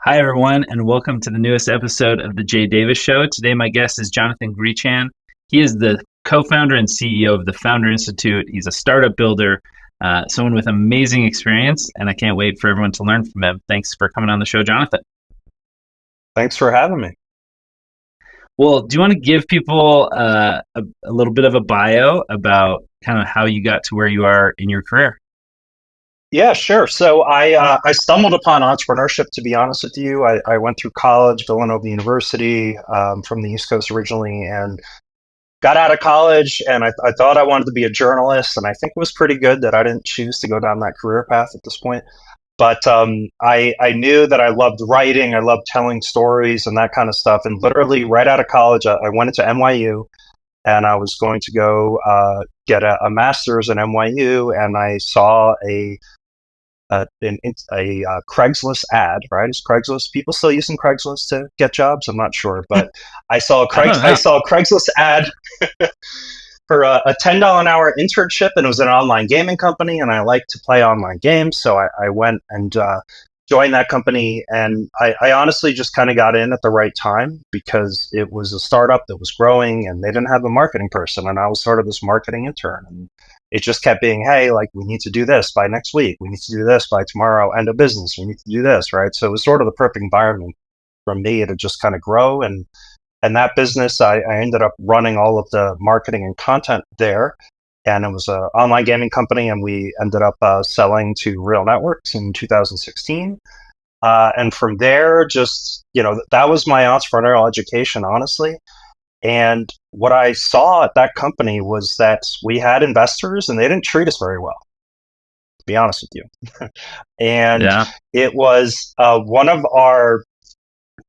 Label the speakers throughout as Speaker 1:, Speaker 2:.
Speaker 1: Hi, everyone, and welcome to the newest episode of The Jay Davis Show. Today, my guest is Jonathan Greechan. He is the co founder and CEO of the Founder Institute. He's a startup builder, someone with amazing experience, and I can't wait for everyone to learn from him. Thanks for coming on the show, Jonathan.
Speaker 2: Thanks for having me.
Speaker 1: Well, do you want to give people a little bit of a bio about kind of how you got to where you are in your career?
Speaker 2: Yeah, sure. So I stumbled upon entrepreneurship. To be honest with you, I went through college, Villanova University, from the East Coast originally, and got out of college. And I thought I wanted to be a journalist, and I think it was pretty good that I didn't choose to go down that career path at this point. But I knew that I loved writing, I loved telling stories, and that kind of stuff. And literally, right out of college, I went into NYU and I was going to go get a master's at NYU, and I saw a Craigslist ad. Right? Is Craigslist people still using Craigslist to get jobs? I'm not sure, but
Speaker 1: I don't
Speaker 2: I
Speaker 1: know.
Speaker 2: saw a Craigslist ad for a $10 an hour internship, and it was an online gaming company, and I like to play online games, so I went and joined that company, and I honestly just kind of got in at the right time because it was a startup that was growing, and they didn't have a marketing person, and I was sort of this marketing intern, and it just kept being, hey, like we need to do this by next week, we need to do this by tomorrow, end of business, we need to do this, right? So it was sort of the perfect environment for me to just kind of grow, and that business, I ended up running all of the marketing and content there. And it was an online gaming company, and we ended up selling to Real Networks in 2016. And from there, just, that was my entrepreneurial education, honestly. And what I saw at that company was that we had investors, and they didn't treat us very well, to be honest with you. And
Speaker 1: Yeah.
Speaker 2: it was one of our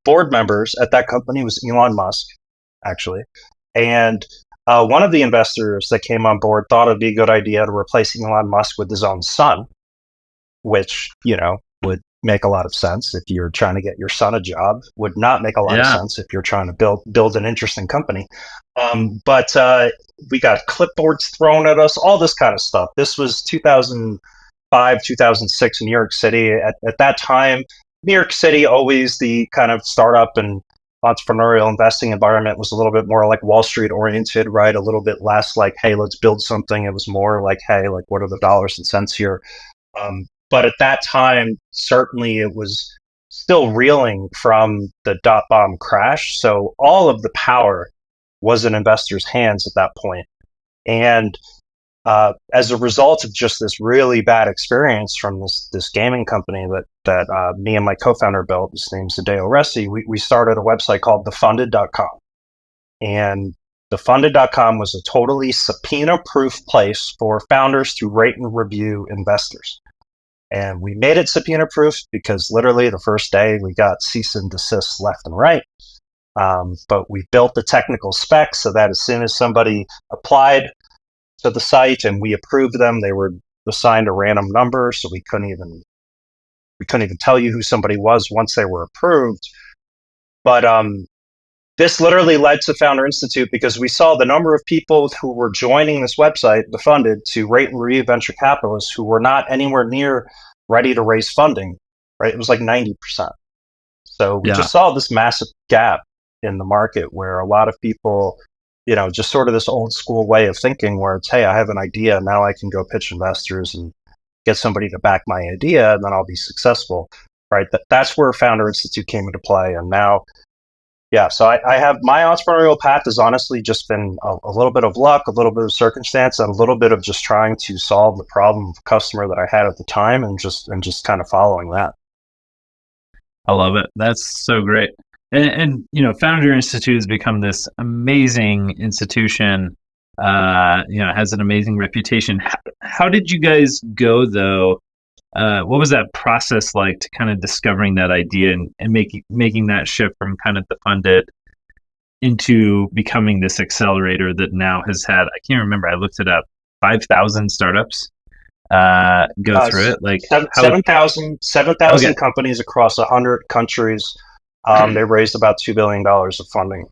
Speaker 2: board members at that company was Elon Musk, actually. And one of the investors that came on board thought it'd be a good idea to replace Elon Musk with his own son, which, would make a lot of sense if you're trying to get your son a job, would not make a lot of
Speaker 1: Yeah.
Speaker 2: sense if you're trying to build an interesting company. But we got clipboards thrown at us, all this kind of stuff. This was 2005, 2006 in New York City. At that time, New York City, always the kind of startup and entrepreneurial investing environment was a little bit more like Wall Street oriented, right? A little bit less like, hey, let's build something. It was more like, hey, like what are the dollars and cents here? But at that time, certainly it was still reeling from the dot bomb crash. So all of the power was in investors' hands at that point. And as a result of just this really bad experience from this gaming company that me and my co-founder built, his name's Hideo Resi, we started a website called thefunded.com. And thefunded.com was a totally subpoena-proof place for founders to rate and review investors. And we made it subpoena-proof because literally the first day we got cease and desist left and right. But we built the technical specs so that as soon as somebody applied to the site and we approved them, they were assigned a random number, so we couldn't even tell you who somebody was once they were approved. But this literally led to Founder Institute because we saw the number of people who were joining this website, the Funded, to rate and review venture capitalists who were not anywhere near ready to raise funding. Right, it was like 90%. So we
Speaker 1: Yeah.
Speaker 2: just saw this massive gap in the market where a lot of people, just sort of this old school way of thinking where it's, hey, I have an idea, now I can go pitch investors and get somebody to back my idea, and then I'll be successful. Right. That's where Founder Institute came into play. And now, yeah, so I have my entrepreneurial path has honestly just been a little bit of luck, a little bit of circumstance, and a little bit of just trying to solve the problem of a customer that I had at the time, and just kind of following that.
Speaker 1: I love it. That's so great. And Founder Institute has become this amazing institution. It has an amazing reputation. How did you guys go though? What was that process like to kind of discovering that idea and making that shift from kind of the funded into becoming this accelerator that now has had, I can't remember, I looked it up, 5,000 startups go
Speaker 2: Uh,
Speaker 1: through it. Like
Speaker 2: seven
Speaker 1: how?
Speaker 2: seven thousand seven
Speaker 1: Okay,
Speaker 2: thousand companies across 100 countries. They raised about $2 billion of funding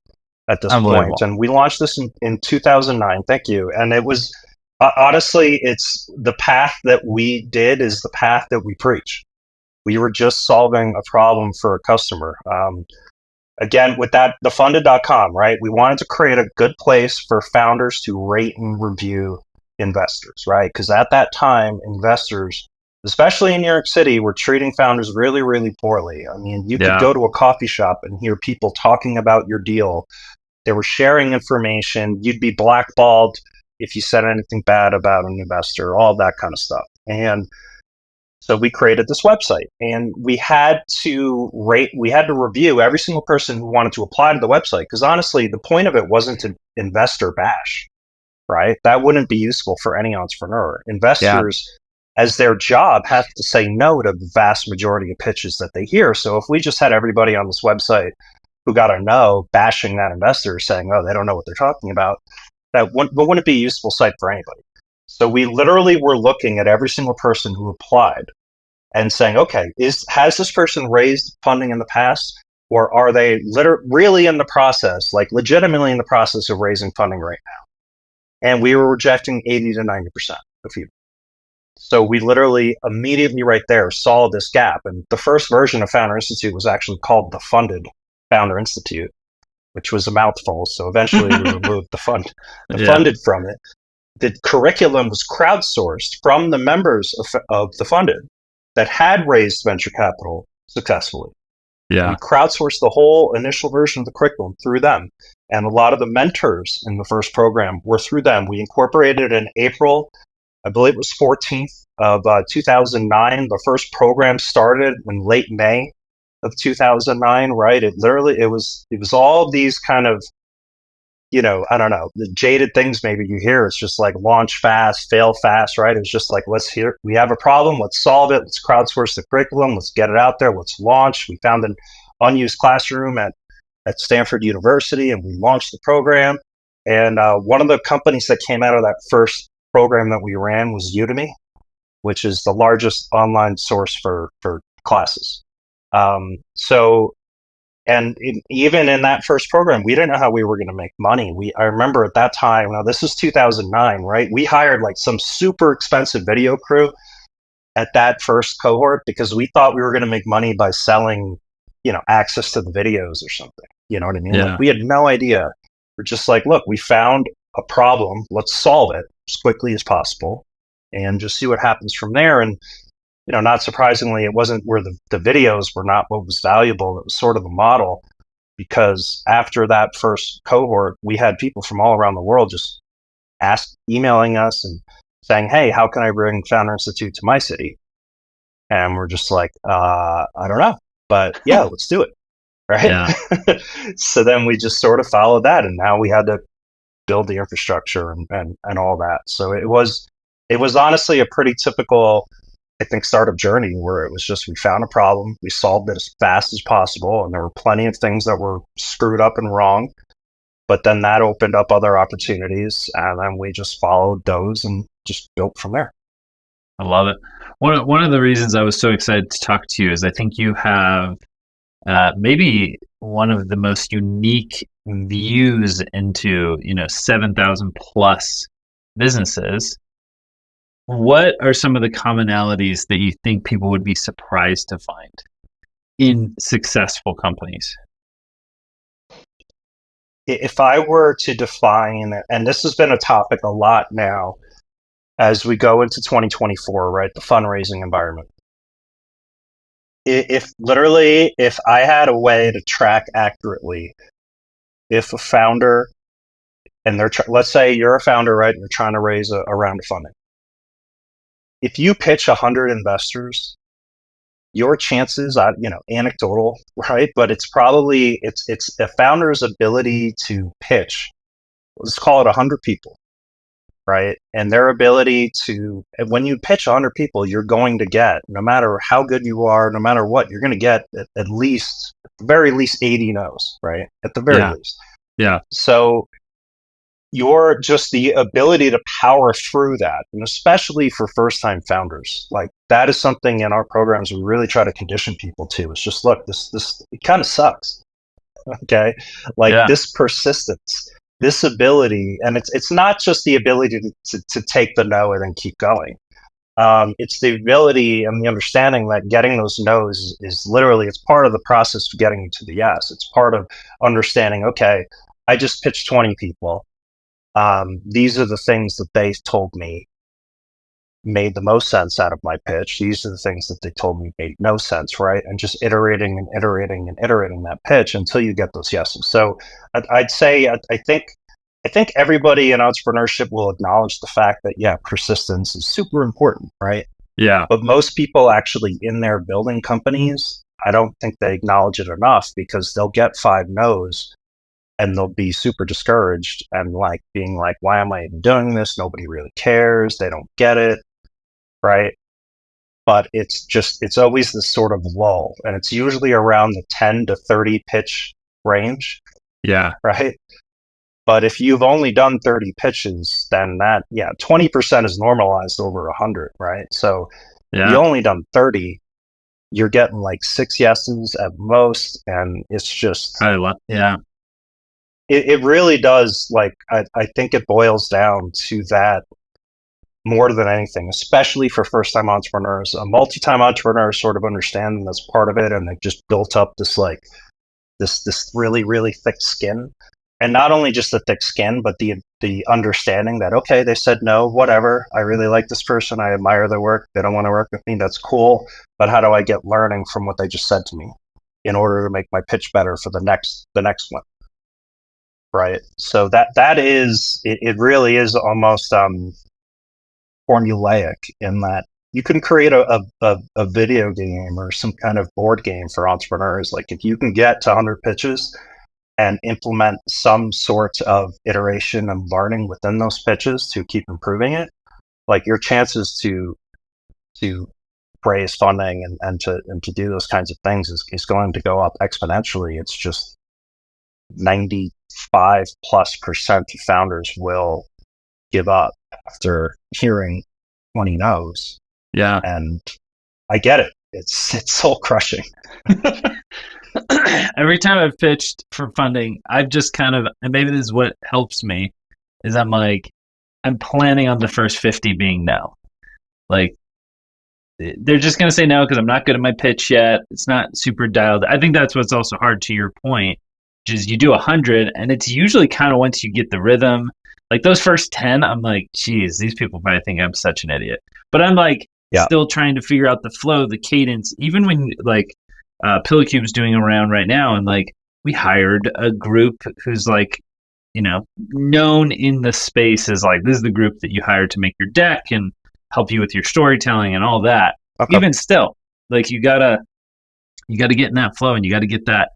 Speaker 2: at this point,
Speaker 1: unbelievable.
Speaker 2: and we launched this in 2009. Thank you. And it was honestly, it's the path that we did is the path that we preach. We were just solving a problem for a customer. Again, with that, thefunded.com, right? We wanted to create a good place for founders to rate and review investors, right? Because at that time, investors, especially in New York City, were treating founders really, really poorly. I mean, you could
Speaker 1: Yeah.
Speaker 2: go to a coffee shop and hear people talking about your deal. They were sharing information. You'd be blackballed if you said anything bad about an investor, all that kind of stuff. And so we created this website, and we had to review every single person who wanted to apply to the website. Because honestly, the point of it wasn't to investor bash, right? That wouldn't be useful for any entrepreneur.
Speaker 1: Yeah.
Speaker 2: Investors, as their job, have to say no to the vast majority of pitches that they hear. So if we just had everybody on this website who got a no bashing that investor, saying, oh, they don't know what they're talking about, that wouldn't be a useful site for anybody. So we literally were looking at every single person who applied and saying, okay, has this person raised funding in the past, or are they really in the process, like legitimately in the process of raising funding right now? And we were rejecting 80 to 90% of people. So we literally immediately right there saw this gap. And the first version of Founder Institute was actually called the Funded Founder Institute, which was a mouthful. So eventually we removed the
Speaker 1: Yeah.
Speaker 2: funded from it. The curriculum was crowdsourced from the members of the Funded that had raised venture capital successfully.
Speaker 1: Yeah.
Speaker 2: We crowdsourced the whole initial version of the curriculum through them. And a lot of the mentors in the first program were through them. We incorporated in April, I believe it was 14th of 2009. The first program started in late May of 2009, right? It was all these kind of, I don't know, the jaded things maybe you hear. It's just like launch fast, fail fast, right? It's just like, we have a problem, let's solve it, let's crowdsource the curriculum, let's get it out there, let's launch. We found an unused classroom at Stanford University, and we launched the program. And one of the companies that came out of that first program that we ran was Udemy, which is the largest online source for classes. Even in that first program, we didn't know how we were going to make money. I remember at that time, now this is 2009, right? We hired like some super expensive video crew at that first cohort because we thought we were going to make money by selling, access to the videos or something. You know what I mean?
Speaker 1: Yeah.
Speaker 2: Like, we had no idea. We're just like, look, we found a problem. Let's solve it as quickly as possible and just see what happens from there. And not surprisingly, it wasn't where the videos were not what was valuable. It was sort of the model, because after that first cohort, we had people from all around the world just emailing us and saying, hey, how can I bring Founder Institute to my city? And we're just like, I don't know, but yeah, let's do it. Right.
Speaker 1: Yeah.
Speaker 2: So then we just sort of followed that. And now we had to build the infrastructure and all that. So it was honestly a pretty typical, I think, startup journey where it was just, we found a problem, we solved it as fast as possible, and there were plenty of things that were screwed up and wrong, but then that opened up other opportunities, and then we just followed those and just built from there.
Speaker 1: I love it. One of the reasons I was so excited to talk to you is I think you have maybe one of the most unique views into 7,000 plus businesses. What are some of the commonalities that you think people would be surprised to find in successful companies?
Speaker 2: If I were to define, and this has been a topic a lot now as we go into 2024, right, the fundraising environment. If I had a way to track accurately if a founder, and let's say you're a founder, right, and you're trying to raise a round of funding. If you pitch 100 investors, your chances, anecdotal, right? But it's probably, it's a founder's ability to pitch, let's call it 100 people, right? And their ability to, when you pitch 100 people, you're going to get, no matter how good you are, no matter what, you're going to get at the very least 80 no's, right? At the very least.
Speaker 1: Yeah.
Speaker 2: So just the ability to power through that, and especially for first-time founders, like that is something in our programs we really try to condition people to. It's just, look, this it kind of sucks, okay? This persistence, this ability, and it's not just the ability to take the no and then keep going. It's the ability and the understanding that getting those no's is literally, it's part of the process of getting you to the yes. It's part of understanding, okay, I just pitched 20 people. These are the things that they told me made the most sense out of my pitch. These are the things that they told me made no sense, right? And just iterating and iterating and iterating that pitch until you get those yeses. So I'd say I think everybody in entrepreneurship will acknowledge the fact that, yeah, persistence is super important, right?
Speaker 1: Yeah.
Speaker 2: But most people actually in their building companies, I don't think they acknowledge it enough, because they'll get 5 no's and they'll be super discouraged and like being like, why am I even doing this? Nobody really cares. They don't get it, right? But it's always this sort of lull, and it's usually around the 10 to 30 pitch range,
Speaker 1: Yeah.
Speaker 2: right? But if you've only done 30 pitches, then 20% is normalized over 100, right? So
Speaker 1: Yeah.
Speaker 2: you only done 30, you're getting like 6 yeses at most, and it's just,
Speaker 1: yeah.
Speaker 2: It really does, like, I think it boils down to that more than anything, especially for first-time entrepreneurs. Multi-time entrepreneurs sort of understand that's part of it, and they've just built up this like this really, really thick skin. And not only just the thick skin, but the understanding that, okay, they said no, whatever. I really like this person. I admire their work. They don't want to work with me. That's cool. But how do I get learning from what they just said to me in order to make my pitch better for the next one? Right. So that is, it really is almost formulaic in that you can create a video game or some kind of board game for entrepreneurs. Like, if you can get to 100 pitches and implement some sort of iteration and learning within those pitches to keep improving it, like, your chances to raise funding and to do those kinds of things is going to go up exponentially. It's just 95+% of founders will give up after hearing 20 no's.
Speaker 1: Yeah.
Speaker 2: And I get it. It's soul crushing.
Speaker 1: Every time I've pitched for funding, I've just kind of, and maybe this is what helps me, is I'm planning on the first 50 being no. Like, they're just going to say no because I'm not good at my pitch yet. It's not super dialed. I think that's what's also hard, to your point, which is you do 100, and it's usually kind of once you get the rhythm. Like, those first 10, I'm like, geez, these people probably think I'm such an idiot. But I'm like, still trying to figure out the flow, the cadence. Even when like Pillocube's doing a round right now, and like we hired a group who's like, known in the space as like, this is the group that you hired to make your deck and help you with your storytelling and all that. Okay. Even still, like, you gotta get in that flow, and you got to get that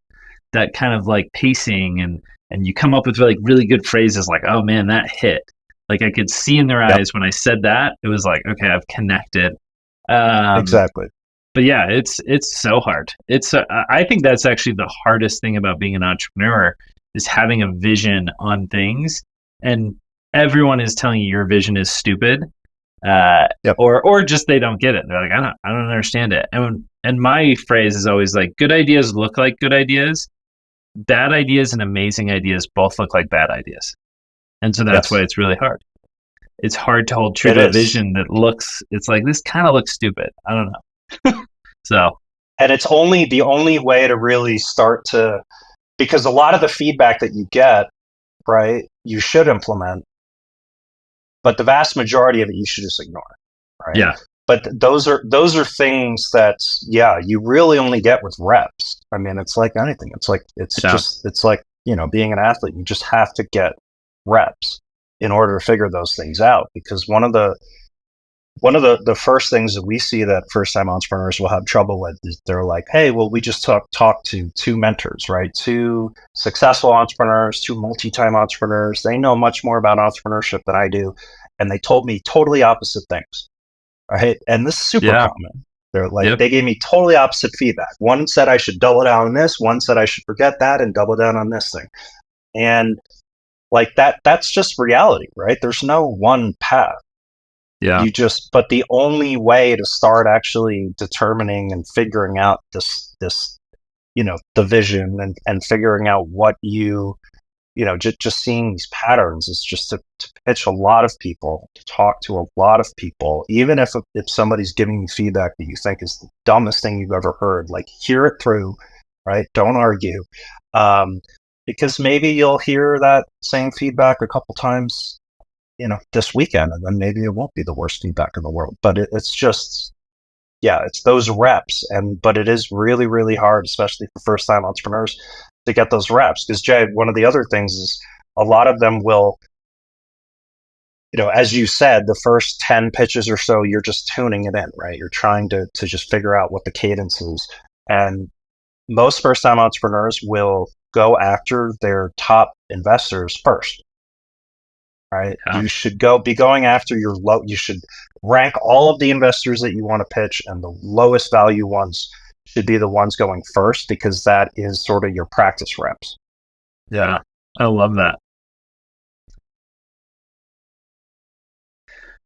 Speaker 1: kind of like pacing, and you come up with like really good phrases like, oh man, that hit. Like, I could see in their eyes when I said that, it was like, okay, I've connected.
Speaker 2: Exactly.
Speaker 1: But yeah, it's so hard. I think that's actually the hardest thing about being an entrepreneur, is having a vision on things, and everyone is telling you your vision is stupid, or just they don't get it. They're like, I don't understand it. And my phrase is always like, good ideas look like good ideas. Bad ideas and amazing ideas both look like bad ideas. And so that's why it's really hard. It's hard to hold true to a vision that it's like, this kind of looks stupid. I don't know. So,
Speaker 2: and it's the only way to really start to, because a lot of the feedback that you get, right, you should implement, but the vast majority of it you should just ignore, right?
Speaker 1: Yeah.
Speaker 2: But those are things that, you really only get with reps. I mean, it's like anything. It's like it's like, being an athlete. You just have to get reps in order to figure those things out. Because one of the first things that we see that first-time entrepreneurs will have trouble with is they're like, hey, well, we just talked to 2 mentors, right? 2 successful entrepreneurs, 2 multi-time entrepreneurs. They know much more about entrepreneurship than I do, and they told me totally opposite things, right? And this is super common. They're like, they gave me totally opposite feedback. One said I should double down on this. One said I should forget that and double down on this thing. And like that's just reality, right? There's no one path.
Speaker 1: Yeah.
Speaker 2: But the only way to start actually determining and figuring out this, the vision and figuring out what just seeing these patterns is just to pitch a lot of people, to talk to a lot of people, even if somebody's giving you feedback that you think is the dumbest thing you've ever heard, like hear it through, right? Don't argue. Because maybe you'll hear that same feedback a couple times, this weekend, and then maybe it won't be the worst feedback in the world. But it's just, yeah, it's those reps. But it is really, really hard, especially for first time entrepreneurs, to get those reps. Because Jay, one of the other things is a lot of them will, as you said, the first 10 pitches or so, you're just tuning it in, right? You're trying to just figure out what the cadence is. And most first time entrepreneurs will go after their top investors first, right?
Speaker 1: Yeah.
Speaker 2: You should be going after you should rank all of the investors that you want to pitch, and the lowest value ones should be the ones going first, because that is sort of your practice reps.
Speaker 1: Yeah, I love that.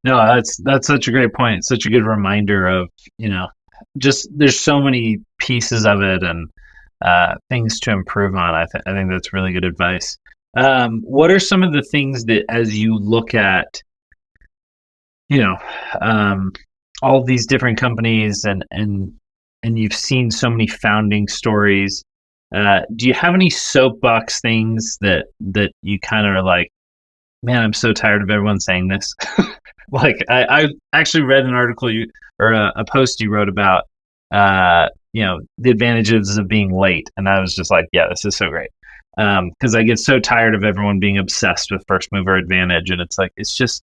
Speaker 1: No, that's such a great point. Such a good reminder of, just there's so many pieces of it and things to improve on. I think that's really good advice. What are some of the things that, as you look at, all of these different companies and you've seen so many founding stories, do you have any soapbox things that you kind of are like, man, I'm so tired of everyone saying this? Like I actually read an article or a post you wrote about, the advantages of being late. And I was just like, yeah, this is so great. Because I get so tired of everyone being obsessed with first mover advantage. And it's like, it's just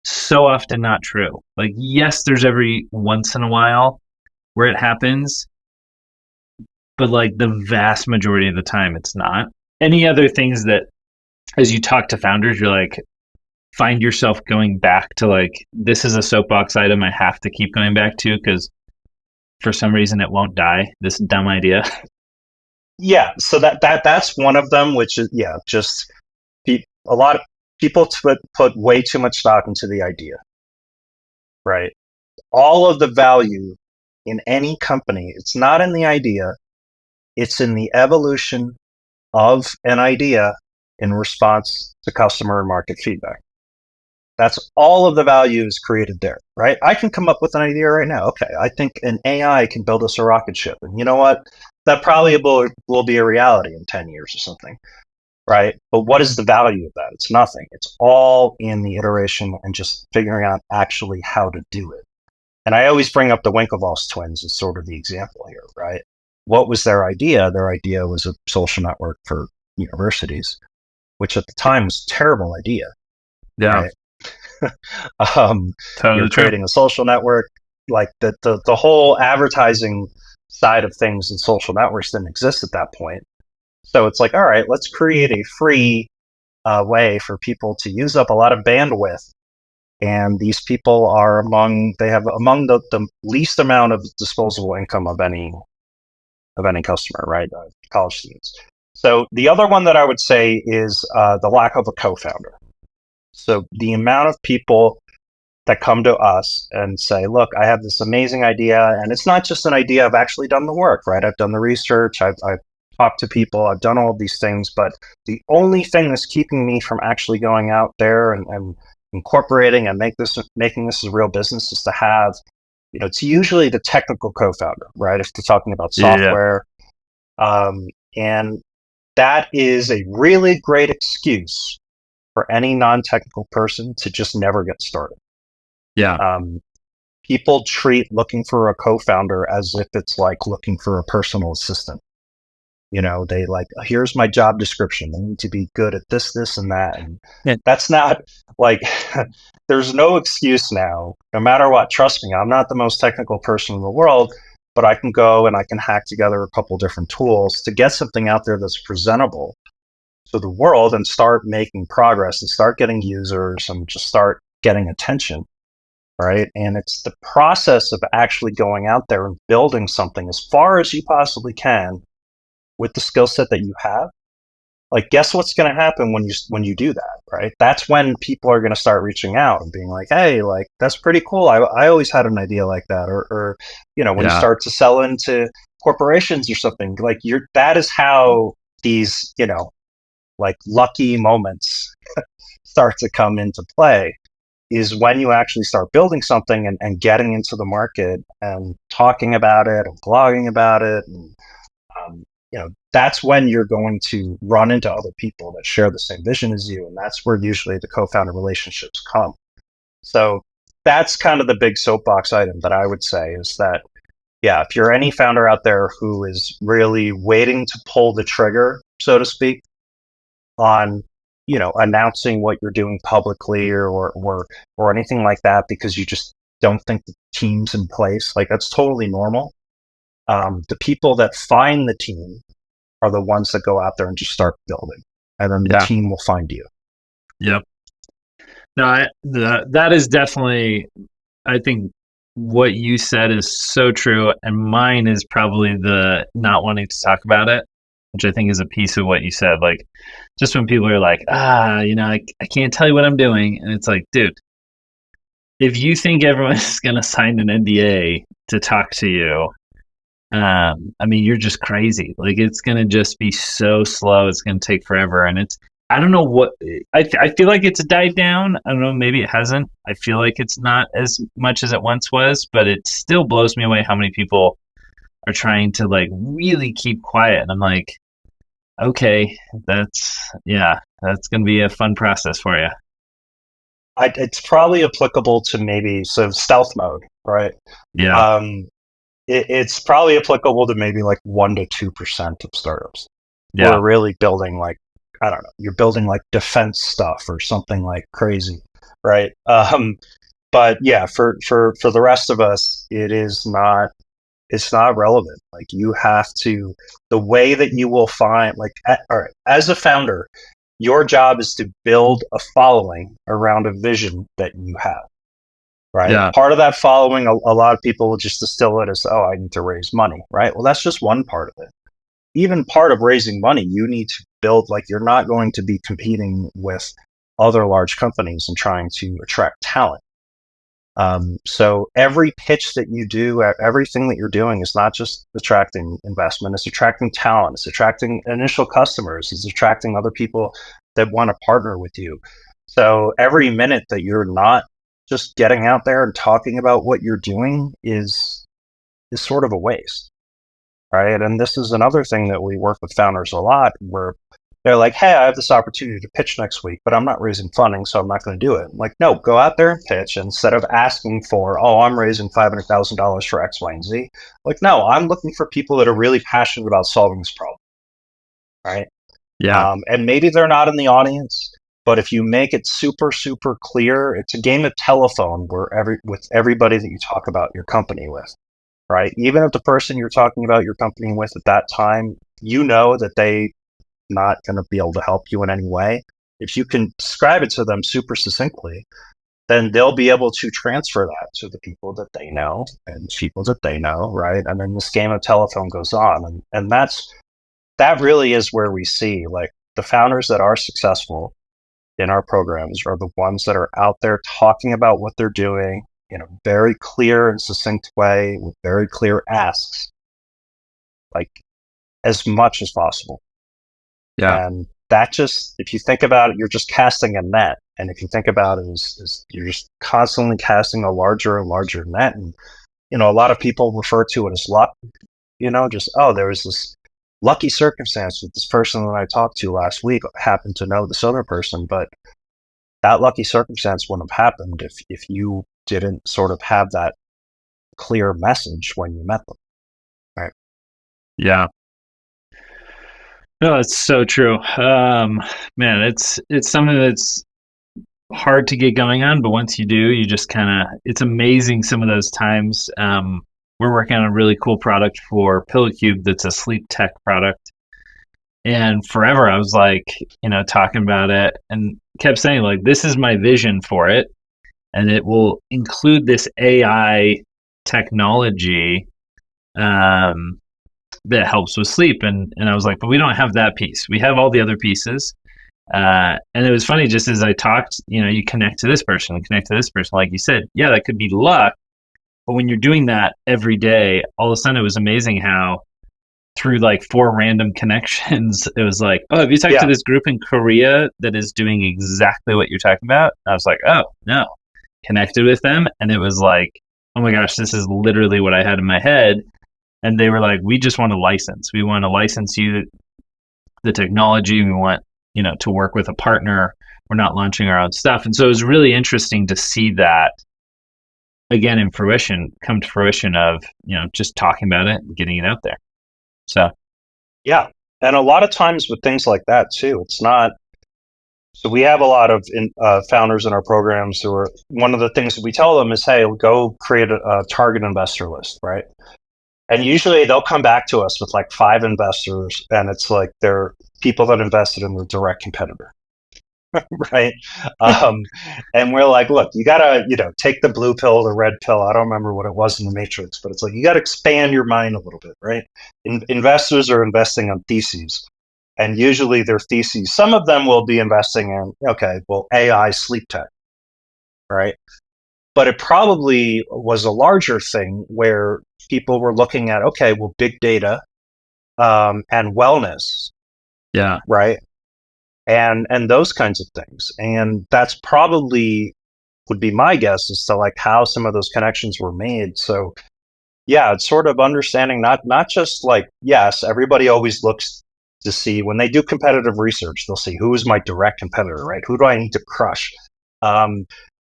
Speaker 1: so often not true. Like, yes, there's every once in a while where it happens, but like the vast majority of the time, it's not. Any other things that, as you talk to founders, you're like, find yourself going back to, like, this is a soapbox item I have to keep going back to because for some reason it won't die, this dumb idea?
Speaker 2: Yeah, so that's one of them, which is, just a lot of people put way too much stock into the idea, right? All of the value in any company, it's not in the idea, it's in the evolution of an idea in response to customer and market feedback. That's all of the value is created there, right? I can come up with an idea right now. Okay, I think an AI can build us a rocket ship. And you know what? That probably will be a reality in 10 years or something, right? But what is the value of that? It's nothing. It's all in the iteration and just figuring out actually how to do it. And I always bring up the Winklevoss twins as sort of the example here, right? What was their idea? Their idea was a social network for universities, which at the time was a terrible idea.
Speaker 1: Yeah.
Speaker 2: Right?
Speaker 1: Totally
Speaker 2: You're creating a social network, like the whole advertising side of things in social networks didn't exist at that point. So it's like, all right, let's create a free way for people to use up a lot of bandwidth. And these people they have among the least amount of disposable income of any customer, right? College students. So the other one that I would say is the lack of a co-founder. So the amount of people that come to us and say, look, I have this amazing idea. And it's not just an idea, I've actually done the work, right? I've done the research, I've talked to people, I've done all of these things. But the only thing that's keeping me from actually going out there and incorporating and making this a real business is to have, it's usually the technical co-founder, right? If they're talking about software. Yeah. And that is a really great excuse for any non-technical person to just never get started.
Speaker 1: Yeah.
Speaker 2: People treat looking for a co-founder as if it's like looking for a personal assistant. They like, here's my job description. They need to be good at this, and that. And that's not like, there's no excuse now, no matter what. Trust me, I'm not the most technical person in the world, but I can go and I can hack together a couple different tools to get something out there that's presentable to the world and start making progress and start getting users and just start getting attention, right? And it's the process of actually going out there and building something as far as you possibly can with the skill set that you have. Like, guess what's going to happen when you do that, right? That's when people are going to start reaching out and being like, hey, like, that's pretty cool. I always had an idea like that. Or when you start to sell into corporations or something, like that is how these, like lucky moments start to come into play is when you actually start building something and getting into the market and talking about it and blogging about it. And, that's when you're going to run into other people that share the same vision as you. And that's where usually the co-founder relationships come. So that's kind of the big soapbox item that I would say is that, yeah, if you're any founder out there who is really waiting to pull the trigger, so to speak, on announcing what you're doing publicly or anything like that because you just don't think the team's in place, like that's totally normal. The people that find the team are the ones that go out there and just start building, and then the team will find you.
Speaker 1: Yep. No, that is definitely, I think what you said is so true, and mine is probably the not wanting to talk about it, which I think is a piece of what you said. Like, just when people are like, I can't tell you what I'm doing, and it's like, dude, if you think everyone's going to sign an NDA to talk to you, you're just crazy. Like, it's going to just be so slow. It's going to take forever. And I don't know what, I feel like it's died down. I don't know, maybe it hasn't. I feel like it's not as much as it once was, but it still blows me away how many people are trying to like really keep quiet. And I'm like, okay, that's going to be a fun process for you.
Speaker 2: It's probably applicable to maybe sort of stealth mode, right?
Speaker 1: Yeah.
Speaker 2: It's probably applicable to maybe like 1% to 2% of startups who
Speaker 1: Yeah.
Speaker 2: are really building like, I don't know, you're building like defense stuff or something like crazy, right? But yeah, for the rest of us, it's not relevant. Like you have to, the way that you will find, like, all right, as a founder, your job is to build a following around a vision that you have. Right.
Speaker 1: Yeah.
Speaker 2: Part of that following, a lot of people will just distill it as, oh, I need to raise money. Right. Well, that's just one part of it. Even part of raising money, you need to build, like, you're not going to be competing with other large companies and trying to attract talent. So every pitch that you do, everything that you're doing is not just attracting investment, it's attracting talent, it's attracting initial customers, it's attracting other people that want to partner with you. So every minute that you're not just getting out there and talking about what you're doing is sort of a waste, right? And this is another thing that we work with founders a lot, where they're like, hey, I have this opportunity to pitch next week, but I'm not raising funding, so I'm not going to do it. I'm like, no, go out there and pitch instead of asking for, oh, I'm raising $500,000 for X, Y, and Z. Like, no, I'm looking for people that are really passionate about solving this problem, right?
Speaker 1: Yeah.
Speaker 2: And maybe they're not in the audience, but if you make it super, super clear, it's a game of telephone with everybody that you talk about your company with, right? Even if the person you're talking about your company with at that time, you know that they not going to be able to help you in any way. If you can describe it to them super succinctly, then they'll be able to transfer that to the people that they know and people that they know, right? And then this game of telephone goes on. And that really is where we see, like, the founders that are successful in our programs are the ones that are out there talking about what they're doing in a very clear and succinct way with very clear asks, like, as much as possible.
Speaker 1: Yeah.
Speaker 2: And that just, if you think about it, you're just casting a net. And if you think about it as you're just constantly casting a larger and larger net. And, a lot of people refer to it as luck, just, oh, there was this lucky circumstance with this person that I talked to last week happened to know this other person. But that lucky circumstance wouldn't have happened if you didn't sort of have that clear message when you met them. Right.
Speaker 1: Yeah. No, it's so true. Man, it's something that's hard to get going on, but once you do, you just it's amazing some of those times. We're working on a really cool product for PillowCube that's a sleep tech product. And forever I was like, talking about it and kept saying, like, this is my vision for it. And it will include this AI technology that helps with sleep. And I was like, but we don't have that piece. We have all the other pieces. And it was funny, just as I talked, you connect to this person and connect to this person. Like you said, yeah, that could be luck. But when you're doing that every day, all of a sudden it was amazing how through like four random connections, it was like, oh, have you talked to
Speaker 2: Yeah.
Speaker 1: this group in Korea that is doing exactly what you're talking about? And I was like, oh, no. Connected with them. And it was like, oh my gosh, this is literally what I had in my head. And they were like, we just want a license. We want to license you the technology. We want, to work with a partner. We're not launching our own stuff. And so it was really interesting to see that again come to fruition of, just talking about it and getting it out there. So,
Speaker 2: Yeah. And a lot of times with things like that too, it's not. So we have a lot of founders in our programs who are, one of the things that we tell them is, hey, go create a target investor list, right? And usually they'll come back to us with like 5 investors, and it's like they're people that invested in the direct competitor, right? And we're like, look, you gotta, take the blue pill, the red pill. I don't remember what it was in the Matrix, but it's like you gotta expand your mind a little bit, right? Investors are investing on theses, and usually their theses. Some of them will be investing in, okay, well, AI sleep tech, right? But it probably was a larger thing where people were looking at, okay, well, big data and wellness,
Speaker 1: yeah.
Speaker 2: right? And those kinds of things. And that's probably would be my guess as to like how some of those connections were made. So yeah, it's sort of understanding not just like, yes, everybody always looks to see when they do competitive research, they'll see who is my direct competitor, right? Who do I need to crush?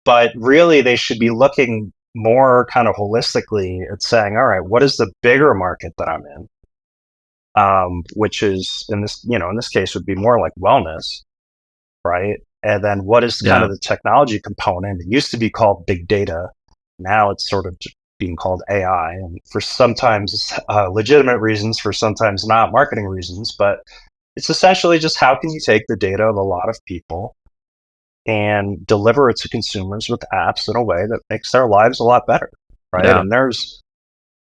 Speaker 2: But really they should be looking more kind of holistically at saying, all right, what is the bigger market that I'm in? Which is in this case would be more like wellness, right? And then what is kind of the technology component? It used to be called big data. Now it's sort of being called AI, and for sometimes legitimate reasons, for sometimes not marketing reasons. But it's essentially just how can you take the data of a lot of people and deliver it to consumers with apps in a way that makes their lives a lot better, right?
Speaker 1: Yeah.
Speaker 2: And there's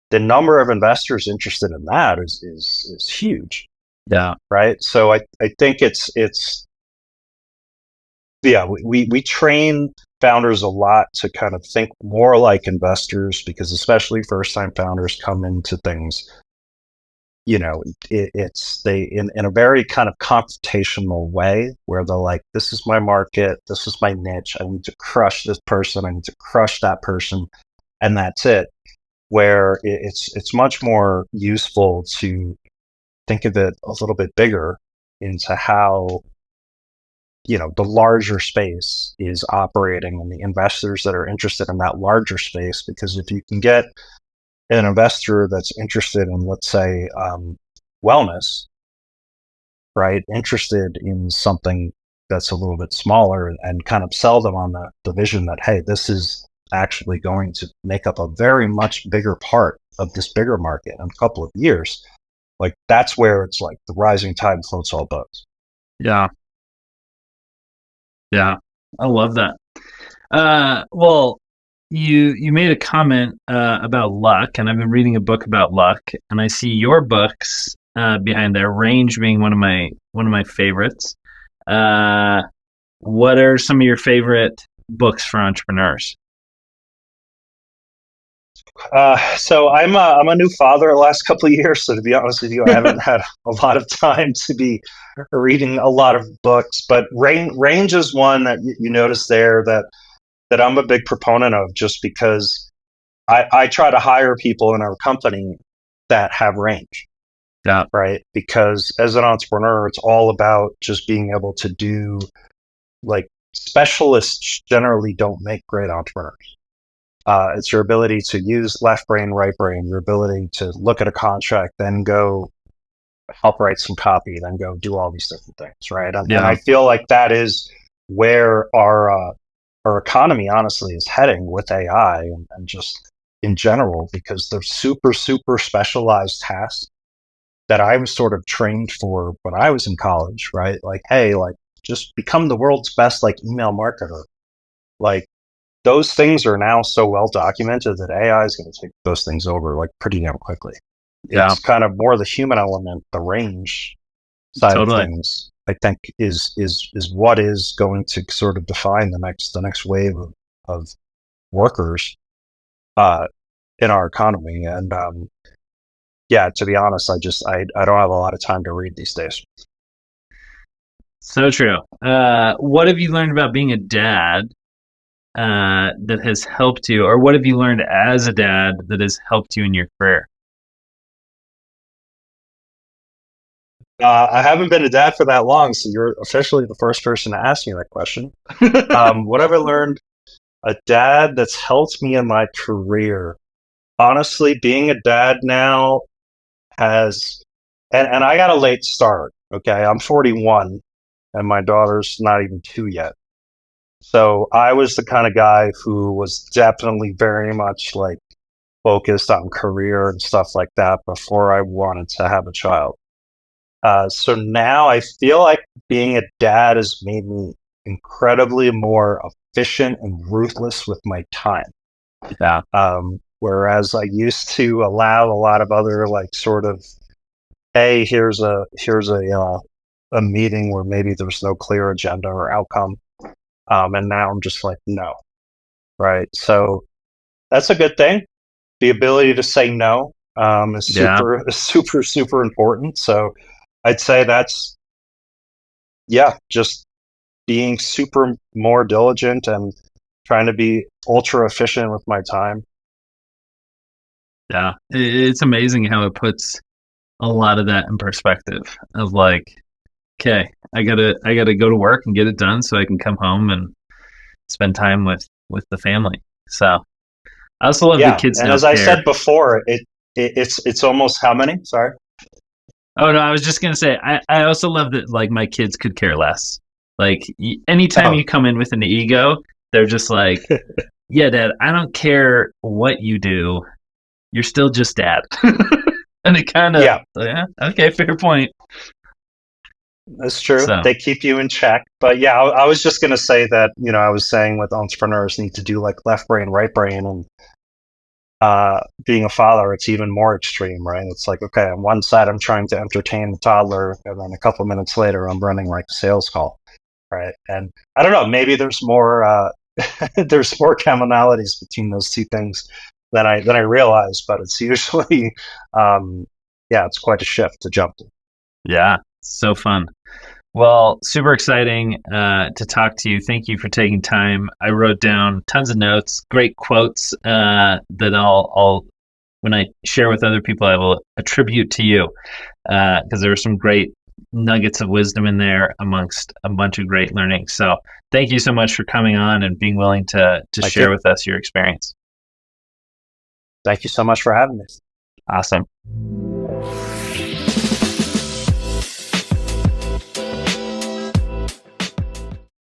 Speaker 2: the number of investors interested in that is huge.
Speaker 1: Yeah.
Speaker 2: Right. So I think it's yeah, we train founders a lot to kind of think more like investors, because especially first time founders come into things, it's they in a very kind of confrontational way where they're like, this is my market, this is my niche, I need to crush this person, I need to crush that person, and that's it. Where it's much more useful to think of it a little bit bigger into how the larger space is operating and the investors that are interested in that larger space. Because if you can get an investor that's interested in, let's say, wellness, right, interested in something that's a little bit smaller, and kind of sell them on the vision that, hey, this is actually going to make up a very much bigger part of this bigger market in a couple of years, like that's where it's like the rising tide floats all boats.
Speaker 1: Yeah. Yeah. I love that. Well, you made a comment about luck, and I've been reading a book about luck, and I see your books behind there, Range being one of my favorites. What are some of your favorite books for entrepreneurs?
Speaker 2: So I'm a new father the last couple of years. So to be honest with you, I haven't had a lot of time to be reading a lot of books. But Range is one that you notice there that I'm a big proponent of, just because I try to hire people in our company that have range.
Speaker 1: Yeah.
Speaker 2: Right. Because as an entrepreneur, it's all about just being able to do, like, specialists generally don't make great entrepreneurs. It's your ability to use left brain, right brain, your ability to look at a contract, then go help write some copy, then go do all these different things, right? And I feel like that is where our economy honestly is heading with AI, and just in general, because they're super, super specialized tasks that I was sort of trained for when I was in college, right? Like, hey, like, just become the world's best like email marketer. Like, those things are now so well documented that AI is going to take those things over like pretty damn quickly.
Speaker 1: Yeah.
Speaker 2: It's kind of more the human element, the range side
Speaker 1: Totally.
Speaker 2: of things, I think is what is going to sort of define the next wave of workers in our economy. And yeah, to be honest, I don't have a lot of time to read these days.
Speaker 1: So true. What have you learned about being a dad that has helped you, or what have you learned as a dad that has helped you in your career?
Speaker 2: I haven't been a dad for that long, so you're officially the first person to ask me that question. What have I learned? A dad that's helped me in my career. Honestly, being a dad now has, and I got a late start. Okay, I'm 41, and my daughter's not even 2 yet. So I was the kind of guy who was definitely very much like focused on career and stuff like that before I wanted to have a child. So now I feel like being a dad has made me incredibly more efficient and ruthless with my time.
Speaker 1: Yeah,
Speaker 2: Whereas I used to allow a lot of other like sort of, hey, here's a meeting where maybe there's no clear agenda or outcome, and now I'm just like, no, right? So that's a good thing. The ability to say no is
Speaker 1: yeah,
Speaker 2: super important. So I'd say that's, yeah, just being super more diligent and trying to be ultra efficient with my time.
Speaker 1: yeah. It's amazing how it puts a lot of that in perspective of like, okay, I gotta go to work and get it done so I can come home and spend time with the family. So I also love that
Speaker 2: Yeah,
Speaker 1: kids
Speaker 2: and
Speaker 1: don't
Speaker 2: as I
Speaker 1: care.
Speaker 2: said before, it's almost how many? Sorry.
Speaker 1: Oh no, I was just gonna say I also love that like my kids could care less. Like anytime
Speaker 2: Oh,
Speaker 1: you come in with an ego, they're just like, yeah, dad, I don't care what you do, you're still just dad. And it kind of,
Speaker 2: yeah,
Speaker 1: yeah, okay, fair point.
Speaker 2: that's true.
Speaker 1: So
Speaker 2: They keep you in check. But yeah, I was just gonna say that, I was saying with entrepreneurs need to do like left brain, right brain, and being a father, it's even more extreme, right? It's like, okay, on one side, I'm trying to entertain the toddler, and then a couple of minutes later, I'm running like a sales call, right? And I don't know, maybe there's more there's more commonalities between those two things than I realize, but it's usually, yeah, it's quite a shift to jump to.
Speaker 1: yeah, so fun. Well, super exciting to talk to you. Thank you for taking time. I wrote down tons of notes, great quotes that I'll when I share with other people, I will attribute to you because there are some great nuggets of wisdom in there amongst a bunch of great learning. So, thank you so much for coming on and being willing to
Speaker 2: Thank
Speaker 1: share
Speaker 2: you.
Speaker 1: with us your experience.
Speaker 2: Thank you so much for having me.
Speaker 1: Awesome.